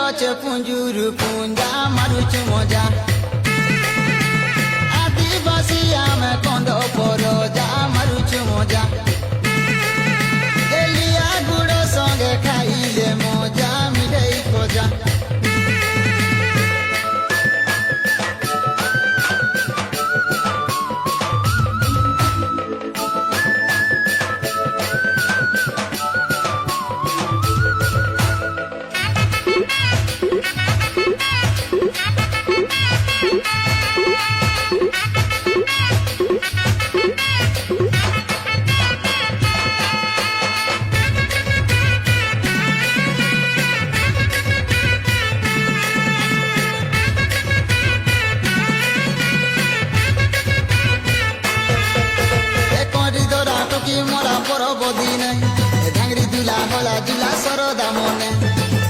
ଅଛେ ପୁଞ୍ଜୁରୁ ପୁଞ୍ଜା ମାରୁଛୁ ମଜା ଆଦିବାସୀ ଆମେ କନ୍ଦ ପରଜା ମାରୁଛୁ ମଜା ଏଲିଆ ଗୁଡ଼ ସଙ୍ଗେ ଖାଇଲେ ମଜା ମିଠେଇ ଖୋଜା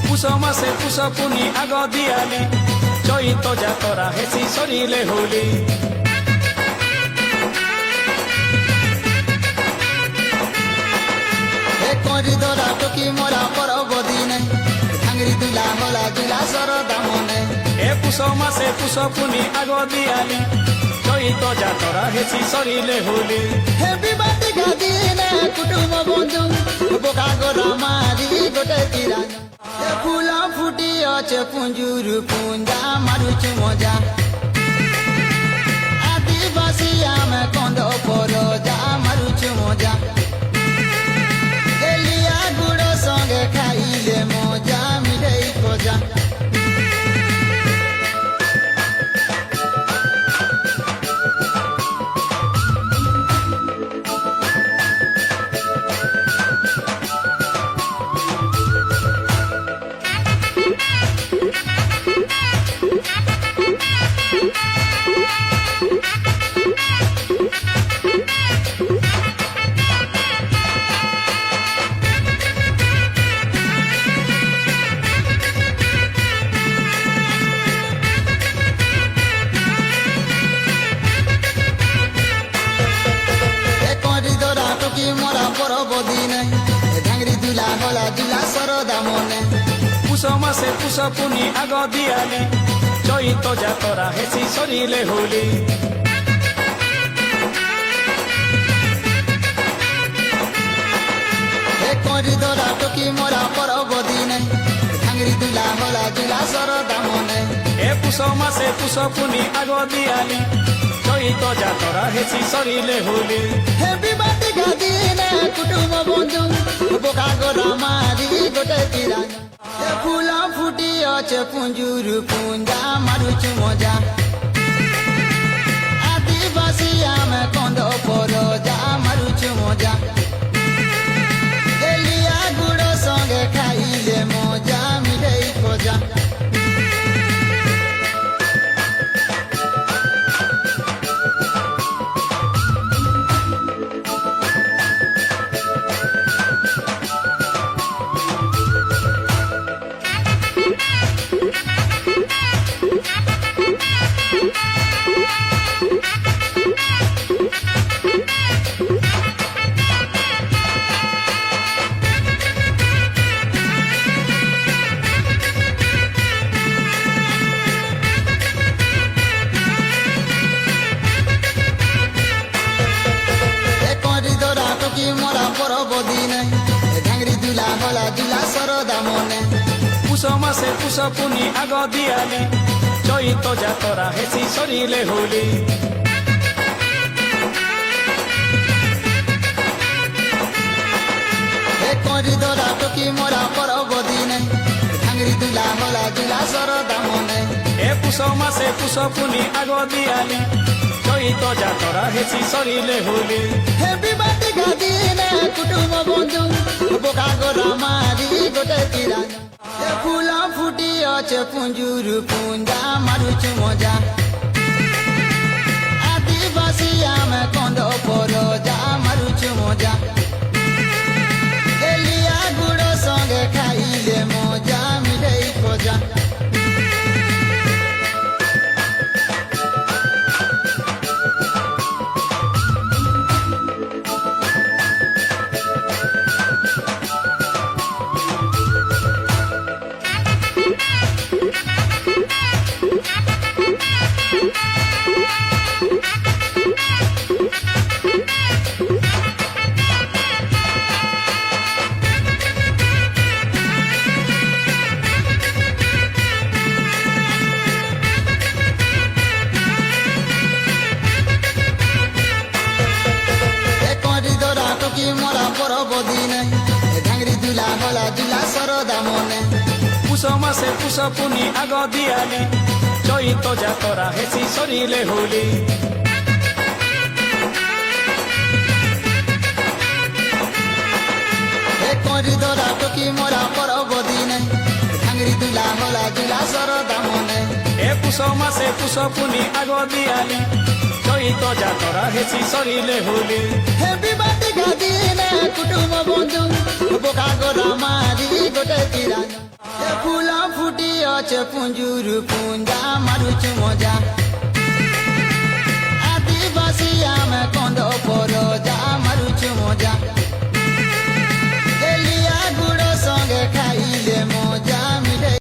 পুষ মাসে পুষ পুনি আগ দিয়ালি চৈত যাতরা হেসি সরিলে হোলি দরা টুকি মোরা পরব দিনে ভাঙরি দুলা হলা দুলা সরদা মনে এ পুষ মাসে পুষ পুনি আগ দিয়ালি চৈত যাতরা হেসি সরিলে হোলি হেবি বাতি গাদিনে কুটুম বন্ধু বোকা গোরা মারি গোটে তিরা ফুল ফুটি অছে পুঞ্জুরু পুঞ্জা মারুଛୁ মজা আদিবাসী আমি কন্দ পরজা মারুଛୁ মজা এলিয়া গুড় সঙ্গে খাইলে মজা মিঠেই খোজা পুষ মাসে পুষ পুনি আগ দিয়ালি চৈত যাতরা হেসি সরিলে হোলি দরা টুকি মোরা পরব দিনে ভাঙরি দুলা হলা দুলা সরদা মনে এ পুষ মাসে পুষ পুনি আগ দিয়ালি চৈত যাতরা হেসি সরিলে হোলি হেবি বাতি গাদিনে কুটুম বন্ধু বোকা গোরা মারি গোটে তিরা ফুল ফুটি অছে পুঞ্জুরু পুঞ্জা মারুଛୁ মজা আদিবাসী আমি কন্দ পরজা মারুଛୁ মজা এলিয়া গুড় সঙ্গে খাইলে মজা মিঠেই খোজা পুষ মাসে পুষ পুনি আগ দিয়ালি চৈত যাতরা হেসি সরিলে হোলি দরা টুকি মোরা পরব দিনে ভাঙরি দুলা হলা দুলা সরদা মনে এ পুষ মাসে পুষ পুনি আগ দিয়ালি চৈত যাতরা হেসি সরিলে হোলি হেবি বাতি গাদিনে কুটুম বন্ধু বোকা গোরা মারি গোটে তিরা ফুল ফুটি অছে পুঞ্জুরু পুঞ্জা মারুଛୁ মজা আদিবাসী আমি কন্দ পরজা মারুଛୁ মজা এলিয়া গুড় সঙ্গে খাইলে মজা মিঠেই খোজা পুষ মাসে পুষ পুনি আগ দিয়ালি চৈত যাতরা হেসি সরিলে হোলি হে করি দরা টকি মোরা পরব দিনে ভাঙরি দুলা হলা দুলা সরদা মনে এ পুষ মাসে পুষ পুনি আগ দিয়ালি চৈত যাতরা হেসি সরিলে হোলি হে বিবাদী গাদিনে কুটুম বন্ধু বোকা গোরা মারি গোটে তিরানা ফুল ফুটি আছে পুঞ্জুর পুঞ্জা মারুଛୁ মজা